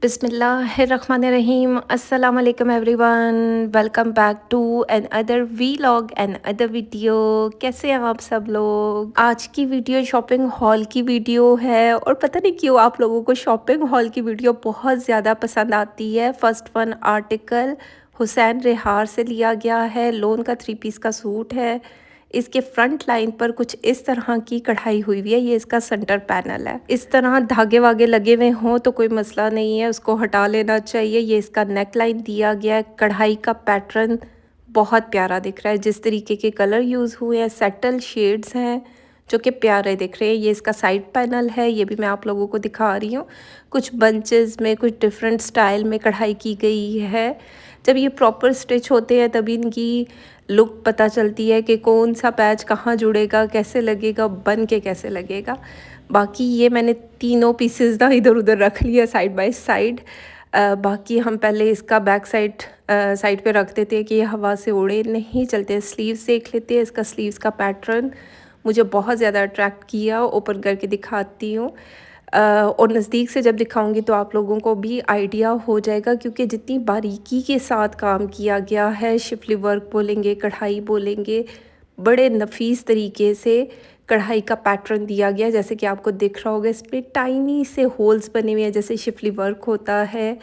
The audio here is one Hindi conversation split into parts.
बिस्मिल्लाहिर्रहमानिर्रहीम अस्सलाम वालेकुम everyone. Welcome back to another vlog another video. कैसे हैं आप सब लोग? आज की वीडियो शॉपिंग हॉल की वीडियो है और पता नहीं क्यों आप लोगों को शॉपिंग हॉल की वीडियो बहुत ज़्यादा पसंद आती है। फर्स्ट वन आर्टिकल हुसैन रिहार से लिया गया है। लोन का 3 पीस का सूट है। इसके फ्रंट लाइन पर कुछ इस तरह की कढ़ाई हुई हुई है। ये इसका सेंटर पैनल है। इस तरह धागे वागे लगे हुए हों तो कोई मसला नहीं है, उसको हटा लेना चाहिए। ये इसका नेक लाइन दिया गया है। कढ़ाई का पैटर्न बहुत प्यारा दिख रहा है। जिस तरीके के कलर यूज़ हुए हैं, सेटल शेड्स हैं जो कि प्यारे दिख रहे हैं। ये इसका साइड पैनल है, ये भी मैं आप लोगों को दिखा रही हूँ। कुछ बंचेस में कुछ डिफरेंट स्टाइल में कढ़ाई की गई है। जब ये प्रॉपर स्टिच होते हैं तभी इनकी लुक पता चलती है कि कौन सा पैच कहाँ जुड़ेगा, कैसे लगेगा, बन के कैसे लगेगा। बाकी ये मैंने तीनों पीसेस ना इधर उधर रख लिया साइड बाय साइड। बाकी हम पहले इसका बैक साइड साइड पे रख देते हैं कि ये हवा से उड़े नहीं। चलते स्लीव्स देख लेते हैं। इसका स्लीव्स का पैटर्न मुझे बहुत ज़्यादा अट्रैक्ट किया। ओपन करके दिखाती हूँ और नज़दीक से जब दिखाऊंगी तो आप लोगों को भी आइडिया हो जाएगा, क्योंकि जितनी बारीकी के साथ काम किया गया है, शिफली वर्क बोलेंगे, कढ़ाई बोलेंगे, बड़े नफीस तरीके से कढ़ाई का पैटर्न दिया गया। जैसे कि आपको दिख रहा होगा इसमें टाइनी से होल्स बने हुए हैं जैसे शिफली वर्क होता है।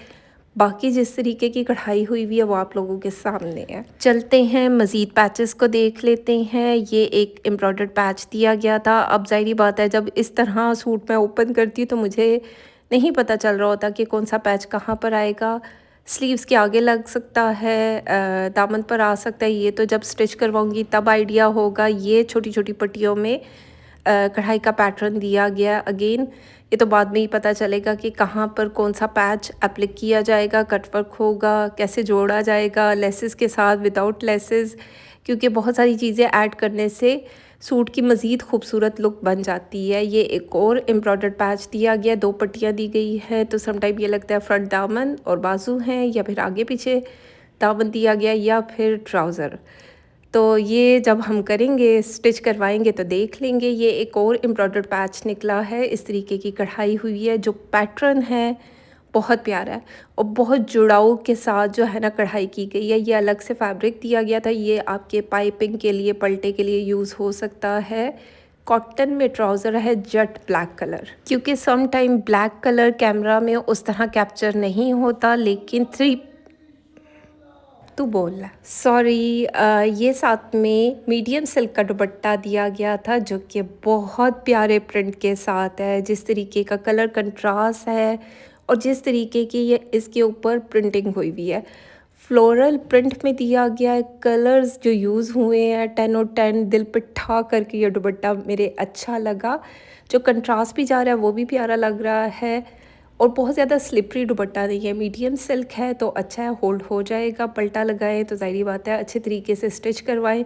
बाकी जिस तरीके की कढ़ाई हुई हुई है वो आप लोगों के सामने है। चलते हैं मज़ीद पैचेस को देख लेते हैं। ये एक एम्ब्रॉयडर्ड पैच दिया गया था। अब ज़ाहिरी बात है जब इस तरह सूट मैं ओपन करती हूँ तो मुझे नहीं पता चल रहा होता कि कौन सा पैच कहाँ पर आएगा। स्लीव्स के आगे लग सकता है, दामन पर आ सकता है। ये तो जब स्टिच करवाऊँगी तब आइडिया होगा। ये छोटी छोटी पट्टियों में कढ़ाई का पैटर्न दिया गया। अगेन ये तो बाद में ही पता चलेगा कि कहाँ पर कौन सा पैच एप्लिक किया जाएगा, कटवर्क होगा, कैसे जोड़ा जाएगा, लेसेस के साथ, विदाउट लेसेस, क्योंकि बहुत सारी चीज़ें ऐड करने से सूट की मज़ीद खूबसूरत लुक बन जाती है। ये एक और एम्ब्रॉयडर्ड पैच दिया गया, 2 पट्टियाँ दी गई है। तो समटाइम ये लगता है फ्रंट दामन और बाजू हैं, या फिर आगे पीछे दामन दिया गया, या फिर ट्राउज़र। तो ये जब हम करेंगे, स्टिच करवाएंगे तो देख लेंगे। ये एक और एम्ब्रॉयडर्ड पैच निकला है। इस तरीके की कढ़ाई हुई है। जो पैटर्न है बहुत प्यारा है और बहुत जुड़ाव के साथ जो है ना कढ़ाई की गई है। ये अलग से फैब्रिक दिया गया था। ये आपके पाइपिंग के लिए, पल्टे के लिए यूज़ हो सकता है। कॉटन में ट्राउज़र है, जेट ब्लैक कलर, क्योंकि some time black colour camera में उस तरह कैप्चर नहीं होता, लेकिन 3 तू बोल रहा सॉरी। ये साथ में मीडियम सिल्क का दुपट्टा दिया गया था जो कि बहुत प्यारे प्रिंट के साथ है। जिस तरीके का कलर कंट्रास्ट है और जिस तरीके की ये इसके ऊपर प्रिंटिंग हुई हुई है, फ्लोरल प्रिंट में दिया गया है। कलर्स जो यूज़ हुए हैं 10 और 10, दिल पे ठा करके ये दुपट्टा मेरे अच्छा लगा। जो कंट्रास्ट भी जा रहा है वो भी प्यारा लग रहा है और बहुत ज़्यादा स्लिपरी दुपट्टा नहीं है, मीडियम सिल्क है तो अच्छा है, होल्ड हो जाएगा। पल्टा लगाएं तो ज़ाहिरी बात है अच्छे तरीके से स्टिच करवाएं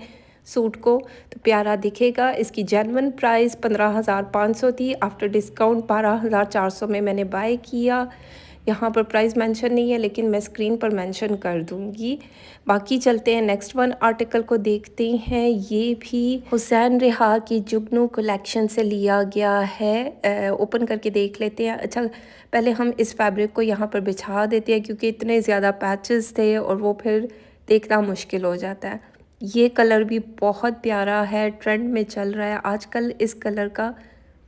सूट को तो प्यारा दिखेगा। इसकी जेन्युइन प्राइस 15,500 थी। आफ्टर डिस्काउंट 12,400 में मैंने बाय किया। यहाँ पर प्राइस मेंशन नहीं है लेकिन मैं स्क्रीन पर मेंशन कर दूँगी। बाकी चलते हैं नेक्स्ट वन आर्टिकल को देखते हैं। ये भी हुसैन रिहार की जुगनू कलेक्शन से लिया गया है। ओपन करके देख लेते हैं। अच्छा, पहले हम इस फैब्रिक को यहाँ पर बिछा देते हैं क्योंकि इतने ज़्यादा पैचेस थे और वो फिर देखना मुश्किल हो जाता है। ये कलर भी बहुत प्यारा है, ट्रेंड में चल रहा है आजकल। इस कलर का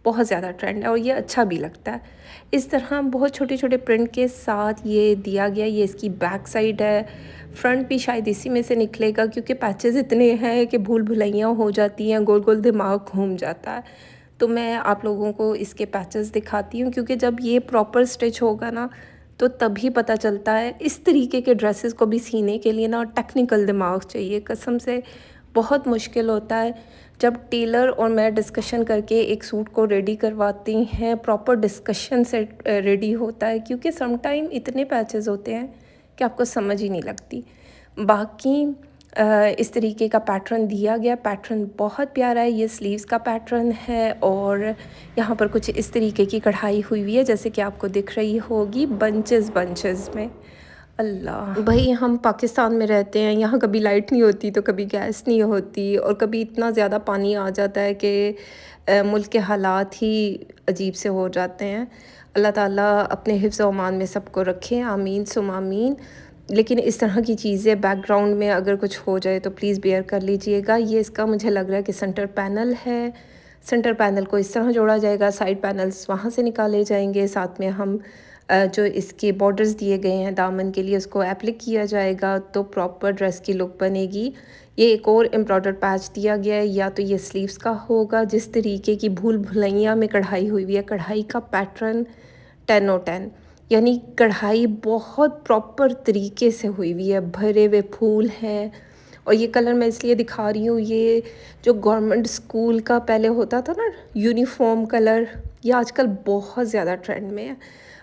बहुत ज़्यादा ट्रेंड है और ये अच्छा भी लगता है। इस तरह बहुत छोटे छोटे प्रिंट के साथ ये दिया गया। ये इसकी बैक साइड है। फ्रंट भी शायद इसी में से निकलेगा क्योंकि पैचेस इतने हैं कि भूल भुलैयाँ हो जाती हैं, गोल गोल दिमाग घूम जाता है। तो मैं आप लोगों को इसके पैचेस दिखाती हूँ क्योंकि जब ये प्रॉपर स्टिच होगा ना तो तभी पता चलता है। इस तरीके के ड्रेसेस को भी सीने के लिए ना टेक्निकल दिमाग चाहिए, कसम से बहुत मुश्किल होता है। जब टेलर और मैं डिस्कशन करके एक सूट को रेडी करवाती हैं, प्रॉपर डिस्कशन से रेडी होता है, क्योंकि समटाइम इतने पैचेस होते हैं कि आपको समझ ही नहीं लगती। बाकी इस तरीके का पैटर्न दिया गया। पैटर्न बहुत प्यारा है। ये स्लीव्स का पैटर्न है और यहाँ पर कुछ इस तरीके की कढ़ाई हुई हुई है जैसे कि आपको दिख रही होगी, बंचेस बंचेस में। अल्लाह भाई, हम पाकिस्तान में रहते हैं, यहाँ कभी लाइट नहीं होती तो कभी गैस नहीं होती और कभी इतना ज़्यादा पानी आ जाता है कि मुल्क के हालात ही अजीब से हो जाते हैं। अल्लाह ताला अपने हिफ्ज़ व अमान में सबको रखे, आमीन सुम्मा आमीन। लेकिन इस तरह की चीज़ें बैकग्राउंड में अगर कुछ हो जाए तो प्लीज़ बेयर कर लीजिएगा। ये इसका मुझे लग रहा है कि सेंटर पैनल है। सेंटर पैनल को इस तरह जोड़ा जाएगा, साइड पैनल्स वहाँ से निकाले जाएंगे, साथ में हम जो इसके बॉर्डर्स दिए गए हैं दामन के लिए उसको एप्लिक किया जाएगा, तो प्रॉपर ड्रेस की लुक बनेगी। ये एक और एम्ब्रॉयडर्ड पैच दिया गया है, या तो ये स्लीव्स का होगा। जिस तरीके की भूल भुलैया में कढ़ाई हुई हुई है, कढ़ाई का पैटर्न 10 ओ 10, यानी कढ़ाई बहुत प्रॉपर तरीके से हुई हुई है, भरे हुए फूल हैं। और ये कलर मैं इसलिए दिखा रही हूँ, ये जो गवर्नमेंट स्कूल का पहले होता था ना यूनिफॉर्म कलर, ये आजकल बहुत ज़्यादा ट्रेंड में है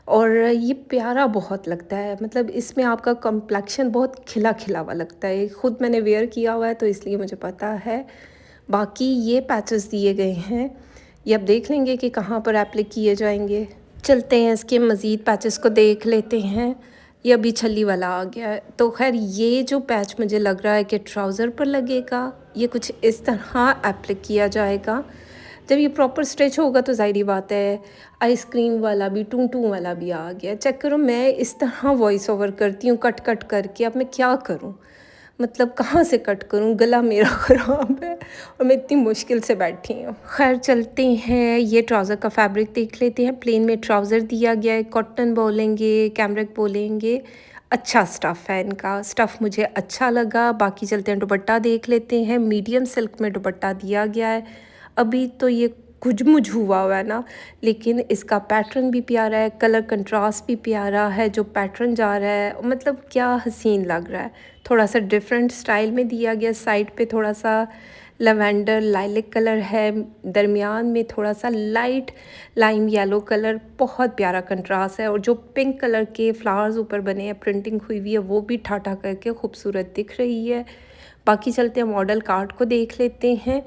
और ये प्यारा बहुत लगता है। मतलब इसमें आपका कम्प्लेक्शन बहुत खिला खिला हुआ लगता है। ख़ुद मैंने वेयर किया हुआ है तो इसलिए मुझे पता है। बाकी ये पैचेस दिए गए हैं, ये अब देख लेंगे कि कहाँ पर एप्लिक किए जाएंगे। चलते हैं इसके मज़ीद पैचेस को देख लेते हैं। ये अभी छल्ली वाला आ गया है। तो खैर ये जो पैच मुझे लग रहा है कि ट्राउज़र पर लगेगा, ये कुछ इस तरह एप्लिक किया जाएगा। जब ये प्रॉपर स्ट्रेच होगा तो ज़ाहिर बात है आइसक्रीम वाला भी, टू टू वाला भी आ गया। चेक करो, मैं इस तरह वॉइस ओवर करती हूँ कट कट करके। अब मैं क्या करूँ, मतलब कहाँ से कट करूँ, गला मेरा ख़राब है और मैं इतनी मुश्किल से बैठी हूँ। खैर चलते हैं, ये ट्राउज़र का फैब्रिक देख लेते हैं। प्लेन में ट्राउज़र दिया गया है, कॉटन बोलेंगे, कैमरिक बोलेंगे, अच्छा स्टफ़ है इनका। स्टफ़ मुझे अच्छा लगा। बाकी चलते हैं, दुपट्टा देख लेते हैं। मीडियम सिल्क में दुपट्टा दिया गया है। अभी तो ये कुछ हुआ है ना, लेकिन इसका पैटर्न भी प्यारा है, कलर कंट्रास्ट भी प्यारा है। जो पैटर्न जा रहा है मतलब क्या हसीन लग रहा है। थोड़ा सा डिफरेंट स्टाइल में दिया गया। साइड पे थोड़ा सा लवेंडर लाइलिक कलर है, दरमियान में थोड़ा सा लाइट लाइम येलो कलर, बहुत प्यारा कंट्रास्ट है। और जो पिंक कलर के फ्लावर्स ऊपर बने हैं, प्रिंटिंग हुई हुई है, वो भी ठाठा करके खूबसूरत दिख रही है। बाकी चलते हैं, मॉडल कार्ड को देख लेते हैं।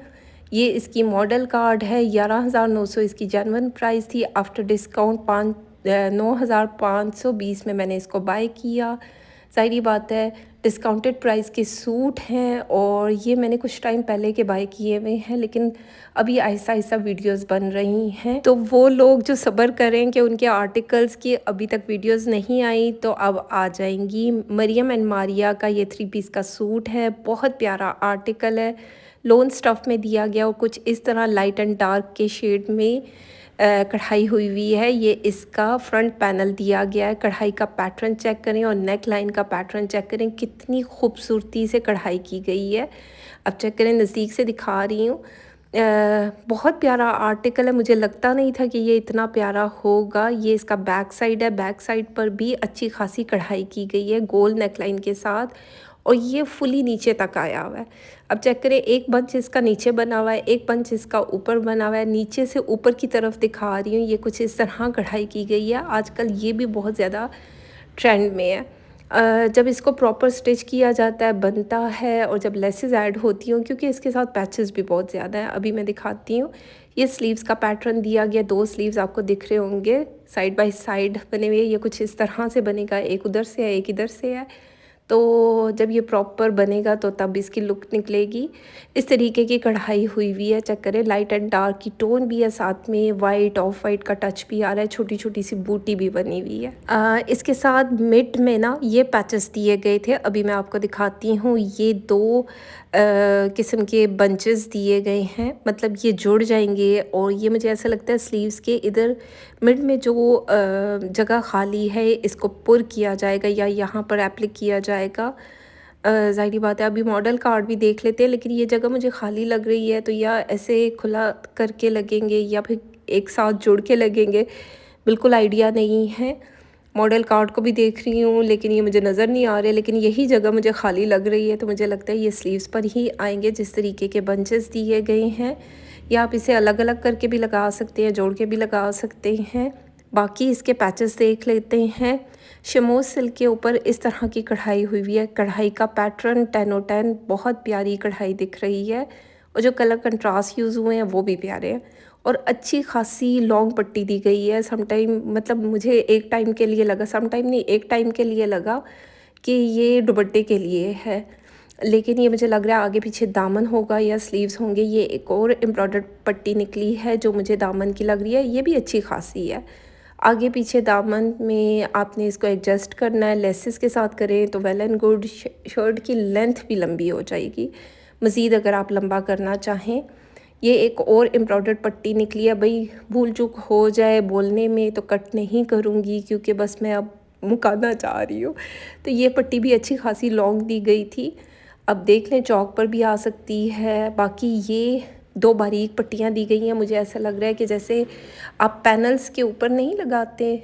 ये इसकी मॉडल कार्ड है, 11,900 इसकी जेन्युइन प्राइस थी। आफ्टर डिस्काउंट 9,520 में मैंने इसको बाय किया। ज़ाहिर बात है डिस्काउंटेड प्राइस के सूट हैं और ये मैंने कुछ टाइम पहले के बाय किए हुए हैं, लेकिन अभी आहिस्ता आहिस्ता वीडियोस बन रही हैं। तो वो लोग जो सब्र करें कि उनके आर्टिकल्स की अभी तक वीडियोस नहीं आई, तो अब आ जाएंगी। मरियम एंड मारिया का ये 3 पीस का सूट है, बहुत प्यारा आर्टिकल है। लोन स्टफ़ में दिया गया और कुछ इस तरह लाइट एंड डार्क के शेड में कढ़ाई हुई हुई है। ये इसका फ्रंट पैनल दिया गया है। कढ़ाई का पैटर्न चेक करें और नेक लाइन का पैटर्न चेक करें, कितनी खूबसूरती से कढ़ाई की गई है। अब चेक करें, नज़दीक से दिखा रही हूँ। बहुत प्यारा आर्टिकल है। मुझे लगता नहीं था कि ये इतना प्यारा होगा। ये इसका बैक साइड है, बैक साइड पर भी अच्छी खासी कढ़ाई की गई है गोल नेक लाइन के साथ, और ये फुली नीचे तक आया हुआ है। अब चेक करें, एक बंच इसका नीचे बना हुआ है, एक बंच इसका ऊपर बना हुआ है। नीचे से ऊपर की तरफ दिखा रही हूँ, ये कुछ इस तरह कढ़ाई की गई है। आजकल ये भी बहुत ज़्यादा ट्रेंड में है। जब इसको प्रॉपर स्टिच किया जाता है, बनता है, और जब लेसेस ऐड होती हूँ, क्योंकि इसके साथ पैचेस भी बहुत ज़्यादा हैं। अभी मैं दिखाती हूँ। ये स्लीव्स का पैटर्न दिया गया, 2 स्लीव्स आपको दिख रहे होंगे साइड बाय साइड बने हुए। ये कुछ इस तरह से बनेगा, एक उधर से है, एक इधर से है। तो जब ये प्रॉपर बनेगा तो तब इसकी लुक निकलेगी। इस तरीके की कढ़ाई हुई हुई है। चेक करें, लाइट एंड डार्क की टोन भी है, साथ में वाइट ऑफ वाइट का टच भी आ रहा है, छोटी छोटी सी बूटी भी बनी हुई है। इसके साथ मिड में ना ये पैचेस दिए गए थे। अभी मैं आपको दिखाती हूँ। ये 2 किस्म के बंचेस दिए गए हैं, मतलब ये जुड़ जाएंगे। और ये मुझे ऐसा लगता है स्लीव्स के इधर मिड में जो जगह खाली है, इसको पुर किया जाएगा या यहाँ पर एप्लिक किया जाएगा। ज़ाहिर बात है, अभी मॉडल कार्ड भी देख लेते हैं, लेकिन ये जगह मुझे खाली लग रही है। तो या ऐसे खुला करके लगेंगे या फिर एक साथ जुड़ के लगेंगे, बिल्कुल आइडिया नहीं है। मॉडल कार्ड को भी देख रही हूँ, लेकिन ये मुझे नज़र नहीं आ रहे, लेकिन यही जगह मुझे खाली लग रही है। तो मुझे लगता है ये स्लीव्स पर ही आएंगे, जिस तरीके के बंचेस दिए गए हैं। या आप इसे अलग अलग करके भी लगा सकते हैं, जोड़ के भी लगा सकते हैं। बाकी इसके पैचेस देख लेते हैं। शमोज सिल्क के ऊपर इस तरह की कढ़ाई हुई हुई है। कढ़ाई का पैटर्न 10 और 10, बहुत प्यारी कढ़ाई दिख रही है। और जो कलर कंट्रास्ट यूज़ हुए हैं वो भी प्यारे हैं। और अच्छी खासी लॉन्ग पट्टी दी गई है। समटाइम मतलब मुझे एक टाइम के लिए लगा, समटाइम नहीं, एक टाइम के लिए लगा कि ये दुपट्टे के लिए है, लेकिन ये मुझे लग रहा है आगे पीछे दामन होगा या स्लीव्स होंगे। ये एक और एम्ब्रॉयडर्ड पट्टी निकली है जो मुझे दामन की लग रही है, ये भी अच्छी खासी है। आगे पीछे दामन में आपने इसको एडजस्ट करना है, लेसेस के साथ करें तो वेल एंड गुड। शर्ट की लेंथ भी लंबी हो जाएगी मज़ीद अगर आप लंबा करना चाहें। ये एक और एम्ब्रॉयडर्ड पट्टी निकली है, भाई भूल चूक हो जाए बोलने में तो कट नहीं करूँगी क्योंकि बस मैं अब मुकाना चाह रही हूँ। तो ये पट्टी भी अच्छी खासी लॉन्ग दी गई थी, अब देख लें चौक पर भी आ सकती है। बाकी ये 2 बारीक पट्टियाँ दी गई हैं, मुझे ऐसा लग रहा है कि जैसे आप पैनल्स के ऊपर नहीं लगाते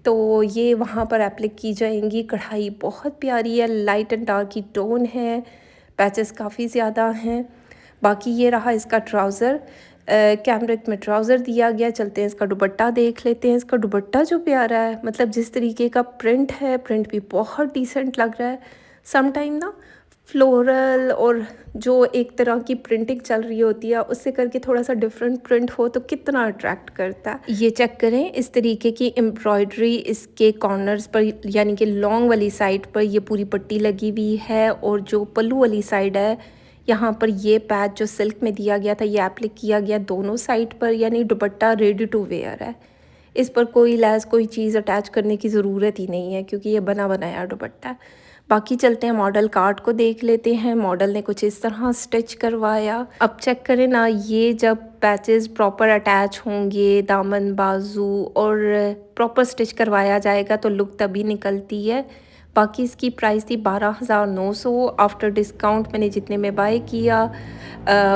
तो ये वहाँ पर एप्लिक की जाएंगी। कढ़ाई बहुत प्यारी है, लाइट एंड डार्क की टोन है, पैचेस काफ़ी ज़्यादा हैं। बाकी ये रहा इसका ट्राउज़र, कैमरिक में ट्राउज़र दिया गया। चलते हैं इसका दुपट्टा देख लेते हैं। इसका दुपट्टा जो प्यारा है, मतलब जिस तरीके का प्रिंट है, प्रिंट भी बहुत डिसेंट लग रहा है। सम टाइम ना फ्लोरल और जो एक तरह की प्रिंटिंग चल रही होती है उससे करके थोड़ा सा डिफरेंट प्रिंट हो तो कितना अट्रैक्ट करता है। ये चेक करें, इस तरीके की एम्ब्रॉयडरी इसके कॉर्नर्स पर यानी कि लॉन्ग वाली साइड पर ये पूरी पट्टी लगी हुई है, और जो पल्लू वाली साइड है यहाँ पर ये पैच जो सिल्क में दिया गया था ये एप्लिक किया गया दोनों साइड पर, यानी दुपट्टा रेडी टू वेयर है। इस पर कोई लैस कोई चीज़ अटैच करने की ज़रूरत ही नहीं है क्योंकि ये बना बनाया दुपट्टा है। बाकी चलते हैं मॉडल कार्ड को देख लेते हैं। मॉडल ने कुछ इस तरह स्टिच करवाया। अब चेक करें ना, ये जब पैचेस प्रॉपर अटैच होंगे दामन बाजू और प्रॉपर स्टिच करवाया जाएगा तो लुक तभी निकलती है। बाकी इसकी प्राइस थी 12,900। आफ्टर डिस्काउंट मैंने जितने में बाय किया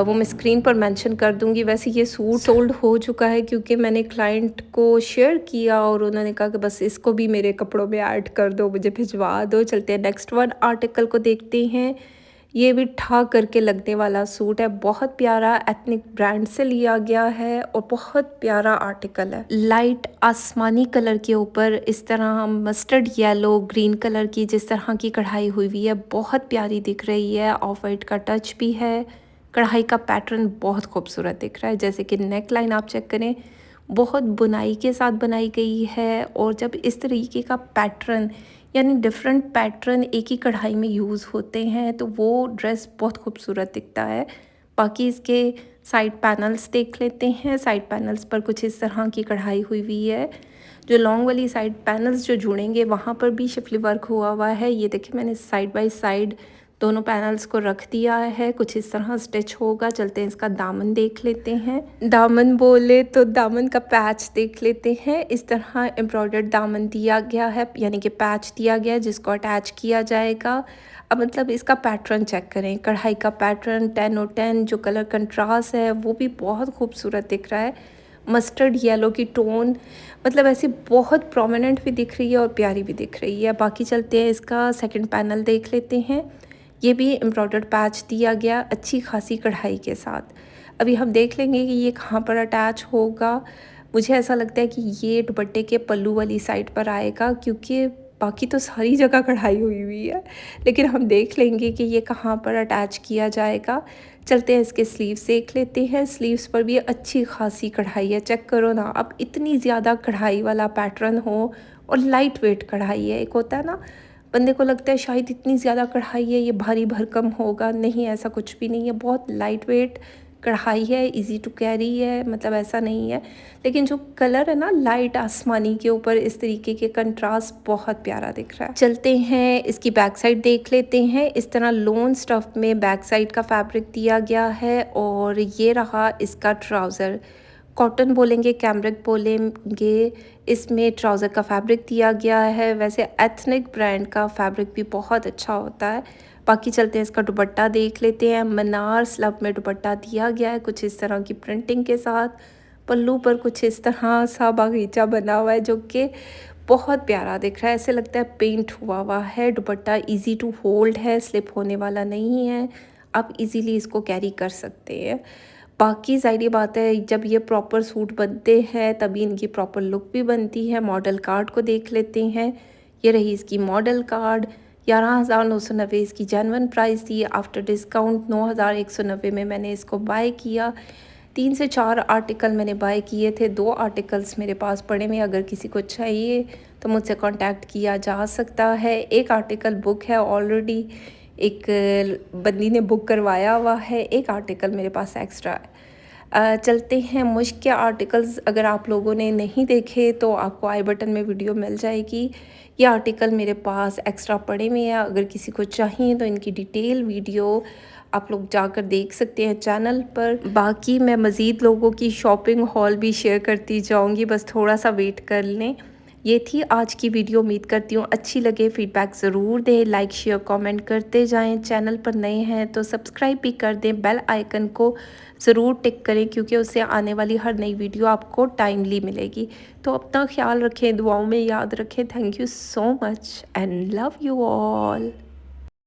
वो मैं स्क्रीन पर मेंशन कर दूंगी। वैसे ये सूट सोल्ड हो चुका है क्योंकि मैंने क्लाइंट को शेयर किया और उन्होंने कहा कि बस इसको भी मेरे कपड़ों में ऐड कर दो, मुझे भिजवा दो। चलते हैं नेक्स्ट वन आर्टिकल को देखते हैं। ये भी ठा करके लगने वाला सूट है, बहुत प्यारा, एथनिक ब्रांड से लिया गया है और बहुत प्यारा आर्टिकल है। लाइट आसमानी कलर के ऊपर इस तरह मस्टर्ड येलो ग्रीन कलर की जिस तरह की कढ़ाई हुई हुई है बहुत प्यारी दिख रही है। ऑफ वाइट का टच भी है। कढ़ाई का पैटर्न बहुत खूबसूरत दिख रहा है। जैसे कि नेक लाइन आप चेक करें, बहुत बुनाई के साथ बनाई गई है, और जब इस तरीके का पैटर्न यानी डिफरेंट पैटर्न एक ही कढ़ाई में यूज़ होते हैं तो वो ड्रेस बहुत खूबसूरत दिखता है। बाकी इसके साइड पैनल्स देख लेते हैं। साइड पैनल्स पर कुछ इस तरह की कढ़ाई हुई हुई है। जो लॉन्ग वाली साइड पैनल्स जो जुड़ेंगे वहाँ पर भी शिफली वर्क हुआ हुआ है। ये देखिए मैंने साइड बाय साइड दोनों पैनल्स को रख दिया है, कुछ इस तरह स्टिच होगा। चलते हैं इसका दामन देख लेते हैं। दामन बोले तो दामन का पैच देख लेते हैं। इस तरह एम्ब्रॉयडर्ड दामन दिया गया है, यानी कि पैच दिया गया है जिसको अटैच किया जाएगा। अब मतलब इसका पैटर्न चेक करें, कढ़ाई का पैटर्न 10/10, जो कलर कंट्रास्ट है वो भी बहुत खूबसूरत दिख रहा है। मस्टर्ड येलो की टोन मतलब ऐसी बहुत प्रोमिनेंट भी दिख रही है और प्यारी भी दिख रही है। बाकी चलते हैं इसका सेकंड पैनल देख लेते हैं। ये भी एम्ब्रॉयडर्ड पैच दिया गया अच्छी खासी कढ़ाई के साथ। अभी हम देख लेंगे कि ये कहाँ पर अटैच होगा। मुझे ऐसा लगता है कि ये दुपट्टे के पल्लू वाली साइड पर आएगा क्योंकि बाकी तो सारी जगह कढ़ाई हुई हुई है, लेकिन हम देख लेंगे कि ये कहाँ पर अटैच किया जाएगा। चलते हैं इसके स्लीव्स देख लेते हैं। स्लीव्स पर भी अच्छी खासी कढ़ाई है, चेक करो ना। अब इतनी ज़्यादा कढ़ाई वाला पैटर्न हो और लाइट वेट कढ़ाई है। एक होता है ना बंदे को लगता है शायद इतनी ज़्यादा कढ़ाई है ये भारी भरकम होगा, नहीं ऐसा कुछ भी नहीं है। बहुत लाइट वेट कढ़ाई है, इजी टू कैरी है, मतलब ऐसा नहीं है। लेकिन जो कलर है ना लाइट आसमानी के ऊपर इस तरीके के कंट्रास्ट बहुत प्यारा दिख रहा है। चलते हैं इसकी बैक साइड देख लेते हैं। इस तरह लोन स्टफ में बैक साइड का फैब्रिक दिया गया है, और ये रहा इसका ट्राउज़र। कॉटन बोलेंगे कैमरिक बोलेंगे, इसमें ट्राउज़र का फैब्रिक दिया गया है। वैसे एथनिक ब्रांड का फैब्रिक भी बहुत अच्छा होता है। बाकी चलते हैं इसका दुपट्टा देख लेते हैं। मनार स्लब में दुपट्टा दिया गया है कुछ इस तरह की प्रिंटिंग के साथ। पल्लू पर कुछ इस तरह सा बागीचा बना हुआ है जो कि बहुत प्यारा दिख रहा है, ऐसे लगता है पेंट हुआ हुआ है। दुपट्टा इजी टू होल्ड है, स्लिप होने वाला नहीं है, आप इजीली इसको कैरी कर सकते हैं। बाकी ज़ाहिर बात है जब ये प्रॉपर सूट बनते हैं तभी इनकी प्रॉपर लुक भी बनती है। मॉडल कार्ड को देख लेते हैं। ये रही इसकी मॉडल कार्ड। 11,990 इसकी जेन्युइन प्राइस थी। आफ्टर डिस्काउंट 9,190 में मैंने इसको बाय किया। 3 से 4 आर्टिकल मैंने बाय किए थे, 2 आर्टिकल्स मेरे पास पड़े में। अगर किसी को चाहिए तो मुझसे कांटेक्ट किया जा सकता है। एक आर्टिकल बुक है ऑलरेडी, एक बंदी ने बुक करवाया हुआ है, एक आर्टिकल मेरे पास एक्स्ट्रा है। चलते हैं मुश्क के आर्टिकल्स। अगर आप लोगों ने नहीं देखे तो आपको आई बटन में वीडियो मिल जाएगी। ये आर्टिकल मेरे पास एक्स्ट्रा पड़े हुए हैं, अगर किसी को चाहिए तो इनकी डिटेल वीडियो आप लोग जाकर देख सकते हैं चैनल पर। बाकी मैं मज़ीद लोगों की शॉपिंग हॉल भी शेयर करती जाऊंगी, बस थोड़ा सा वेट कर लें। ये थी आज की वीडियो। उम्मीद करती हूँ अच्छी लगे। फीडबैक ज़रूर दें, लाइक शेयर कमेंट करते जाएं। चैनल पर नए हैं तो सब्सक्राइब भी कर दें, बेल आइकन को ज़रूर टिक करें क्योंकि उससे आने वाली हर नई वीडियो आपको टाइमली मिलेगी। तो अपना ख्याल रखें, दुआओं में याद रखें। Thank you so much and love you all.